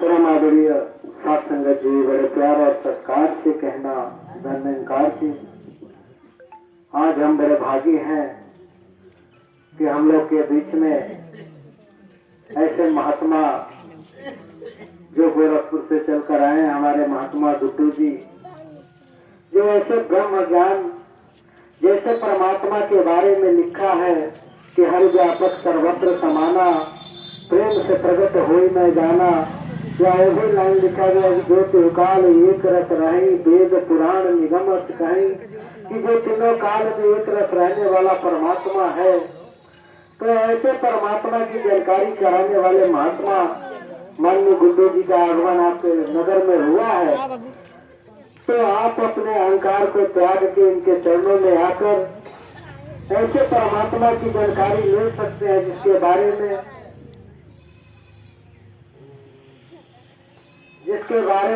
परम आदरणीय सात संगत जी, बड़े प्यार और सत्कार से कहना धन्यकार जी। आज हम बड़े भागी हैं कि हम लोग के बीच में ऐसे महात्मा जो गोरखपुर से चलकर आए हैं, हमारे महात्मा दुट्टू जी, जो ऐसे ब्रह्म ज्ञान जैसे परमात्मा के बारे में लिखा है कि हर व्यापक सर्वत्र समाना, प्रेम से प्रगट होई मैं जाना, या वही लाइन लिखा गया कि जो त्रिकाल एक रस रही, वेद पुराण निगम कहीं, कि जो तीनों काल में एक रस रहने वाला परमात्मा है। तो ऐसे परमात्मा की जानकारी कराने वाले महात्मा माननीय गुड्डू जी का आगमन आपके नगर में हुआ है। तो आप अपने अहंकार को त्याग के इनके चरणों में आकर ऐसे परमात्मा की जानकारी ले सकते हैं जिसके बारे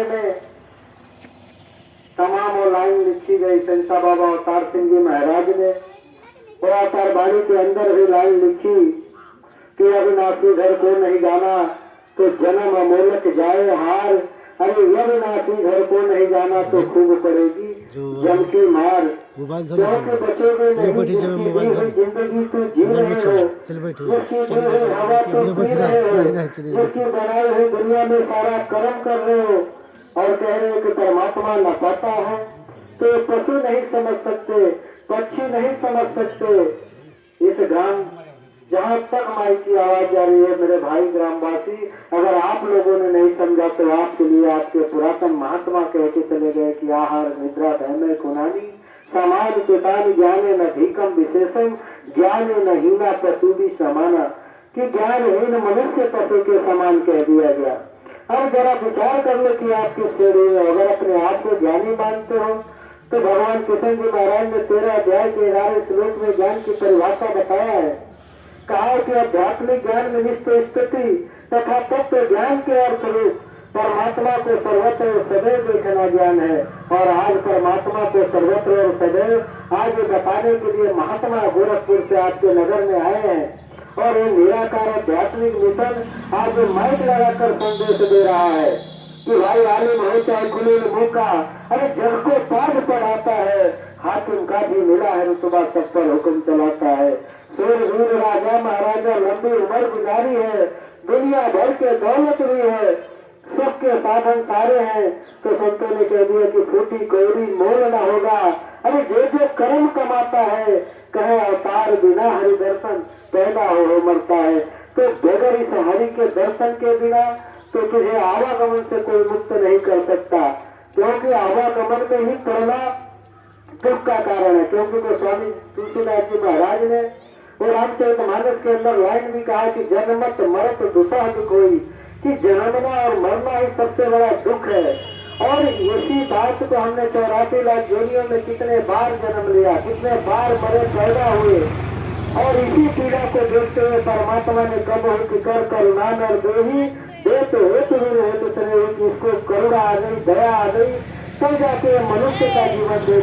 में तमाम वो लाइन लिखी गई। संसा बाबा अवतार सिंह जी महाराज ने और अवतार वाणी के अंदर भी लाइन लिखी कि अविनाशी घर को नहीं जाना तो जन्म अमोलक जाए हार, अरे अविनाशी घर को नहीं जाना तो खूब पड़ेगी जम की मार, क्योंकि बचोगे नहीं जिंदगी तो जी रहे हो, जिसकी दी हुई हवा तो पी रहे हो, जिसकी बनाई हुई दुनिया में सारा कर्म कर रहे हो और कह रहे हो कि परमात्मा न पाता है। तो पशु नहीं समझ सकते, पक्षी नहीं समझ सकते। इस ग्राम जहाँ तक माई की आवाज जा रही है, मेरे भाई ग्रामवासी, अगर आप लोगों ने नहीं समझा तो आपके लिए आपके पुरातन महात्मा कह के चले गए कि आहार निद्रा धैर्य कुनानी समान चेतानी ज्ञाने न धीकम विशेषम ज्ञाने न हीना पशु भी समाना, कि ज्ञानहीन मनुष्य पशु के समान कह दिया गया। अब जरा विचार कर लो कि आप किस श्रेणी में, अगर अपने आप को ज्ञानी मानते हो तो भगवान कृष्ण जी महाराज ने 13 अध्याय के 11 श्लोक में ज्ञान की परिभाषा बताया है। कहा कि आध्यात्मिक ज्ञान में निष्ठ स्थिति तथा तत्व ज्ञान के अर्थ रूप परमात्मा को सर्वत्र और सदैव देखना ज्ञान है। और आज परमात्मा को सर्वत्र और सदैव आज बताने के लिए महात्मा गोरखपुर से आपके नगर में आए हैं और ये निराकार आध्यात्मिक मिशन आज माइक लगाकर संदेश दे रहा है कि भाई आलिम हो चाहे खुले मुंह का, अरे जग को पाठ पढ़ाता है, हाकिम का भी मिला है रुतबा, सब पर हुक्म चलाता है। सूरवीर राजा महाराजा लंबी उम्र गुजारी है, दुनिया भर के दौलत भी है, सुख के साधन सारे हैं। तो संतों ने कह दिया कि फूटी कौड़ी मोल न होगा। अरे जो कर्म कमाता है, कहे अवतार बिना हरि दर्शन पैदा हो मरता है। तो बगैर इस हरि के दर्शन के बिना तो तुझे आवागमन से कोई मुक्त नहीं कर सकता, क्योंकि आवागमन में ही पड़ना दुख का कारण है। क्योंकि तो स्वामी तुलसीदास जी महाराज ने और रामचरितमानस के अंदर लाइन भी कहा कि जन्मत मरत दुसह दुख हुई, कि जन्मना और मरना ही सबसे बड़ा दुख है। और इसी बात को हमने 84 लाख योनियों में कितने बार जन्म लिया, कितने बार मरे पैदा हुए, और इसी पीड़ा को देखते हुए परमात्मा ने कब कर करुणा नर देही दे तो इसको करुणा आ गई, दया आ गई, तब जाके मनुष्य का जीवन दे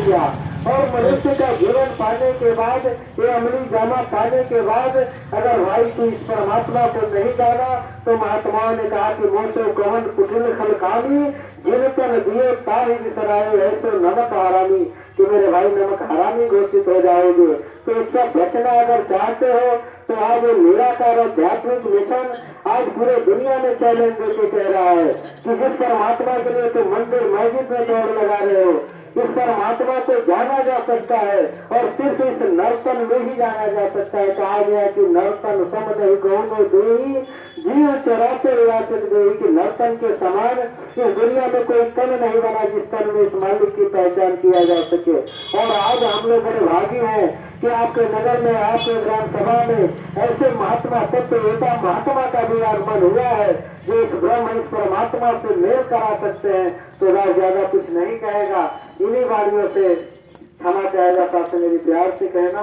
दिया। और मनुष्य का जीवन पाने के बाद, ये अमली जामा पाने के बाद, अगर भाई तू इस परमात्मा को नहीं जाना तो महात्माओं ने कहा कि मोटो कवन कुटिल खलकामी जिन तन दिए ताही विसराए ऐसो नमक हरामी, कि मेरे भाई नमक हरामी घोषित हो जाओगे। तो इसका बचना अगर चाहते हो तो आज निराकार आध्यात्मिक मिशन आज पूरे दुनिया में चैलेंज देके कह रहा है कि जिस परमात्मा के लिए तो मंदिर मस्जिद में दौड़ लगा रहे हो, इस परमात्मा को जाना जा सकता है और सिर्फ इस नर्तन में ही जाना जा सकता है। कहा गया कि नर्तन समदहि गौनो देही जीव चराचर याचक देही, कि नर्तन के समान इस दुनिया में कोई तन नहीं बना जिस तन में इस मालिक की पहचान किया जा सके। और आज हम लोग बड़े भागी हैं कि आपके नगर में, आपके ग्राम सभा में ऐसे महात्मा तत्ववेता महात्मा का भी आगमन हुआ है जो इस ब्रह्म इस परमात्मा से मेल करा सकते हैं। तो वह ज्यादा कुछ नहीं कहेगा, इन्हीं वाणियों से क्षमा चाहेगा। साथ मेरी प्यार से कहना